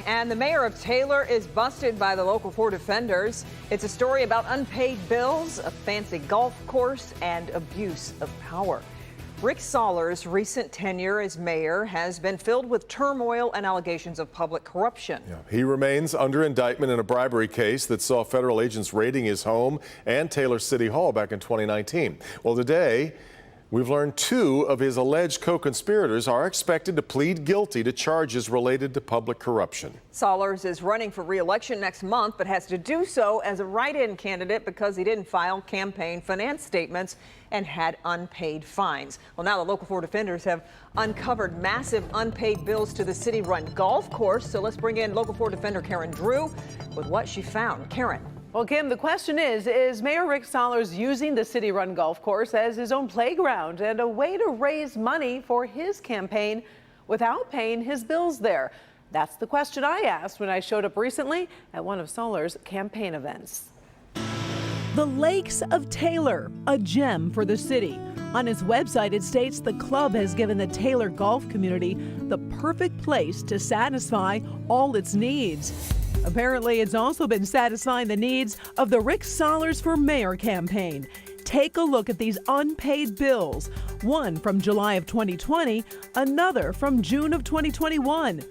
and the mayor of Taylor is busted by the local 4 defenders. It's a story about unpaid bills, a fancy golf course, and abuse of power. Rick Sollars' recent tenure as mayor has been filled with turmoil and allegations of public corruption. He remains under indictment in a bribery case that saw federal agents raiding his home and Taylor City Hall back in 2019. Well, today, we've learned 2 of his alleged co-conspirators are expected to plead guilty to charges related to public corruption. Sollars is running for re-election next month, but has to do so as a write-in candidate because he didn't file campaign finance statements and had unpaid fines. Well, now the local 4 defenders have uncovered massive unpaid bills to the city-run golf course. So let's bring in local 4 defender Karen Drew with what she found. Karen. Well, Kim, the question is Mayor Rick Sollars using the city-run golf course as his own playground and a way to raise money for his campaign without paying his bills there? That's the question I asked when I showed up recently at one of Sollars' campaign events. The Lakes of Taylor, a gem for the city. On its website, it states the club has given the Taylor golf community the perfect place to satisfy all its needs. Apparently, it's also been satisfying the needs of the Rick Sollars for Mayor campaign. Take a look at these unpaid bills. One from July of 2020, another from June of 2021.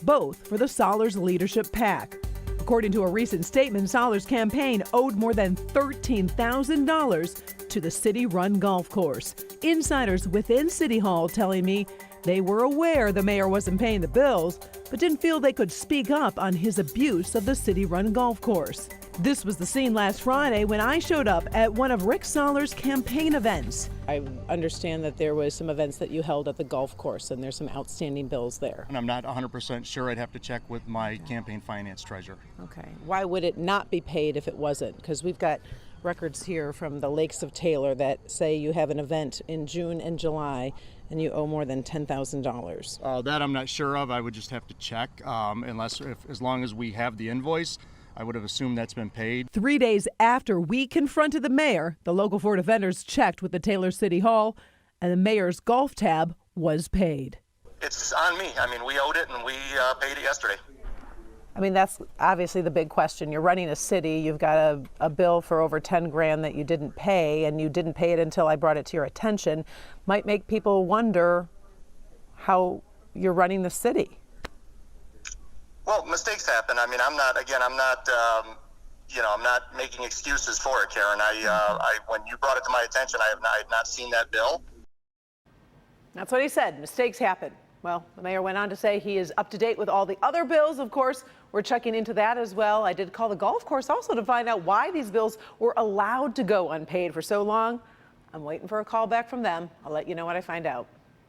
Both for the Sollars leadership PAC. According to a recent statement, Sollars' campaign owed more than $13,000 to the city-run golf course. Insiders within City Hall telling me they were aware the mayor wasn't paying the bills, but didn't feel they could speak up on his abuse of the city-run golf course. This was the scene last Friday when I showed up at one of Rick Sollars' campaign events. I understand that there was some events that you held at the golf course and there's some outstanding bills there. And I'm not 100% sure. I'd have to check with my campaign finance treasurer. Okay. Why would it not be paid if it wasn't? Because we've got records here from the Lakes of Taylor that say you have an event in June and July and you owe more than $10,000. That I'm not sure of. I would just have to check. As long as we have the invoice, I would have assumed that's been paid. 3 days after we confronted the mayor, the local 4 defenders checked with the Taylor City Hall, and the mayor's golf tab was paid. It's on me. I mean, we owed it, and we paid it yesterday. I mean, that's obviously the big question. You're running a city. You've got a bill for over 10 grand that you didn't pay, and you didn't pay it until I brought it to your attention. Might make people wonder how you're running the city. Well, mistakes happen. I mean, I'm not making excuses for it, Karen. When you brought it to my attention, I had not seen that bill. That's what he said. Mistakes happen. Well, the mayor went on to say he is up to date with all the other bills. Of course, we're checking into that as well. I did call the golf course also to find out why these bills were allowed to go unpaid for so long. I'm waiting for a call back from them. I'll let you know what I find out.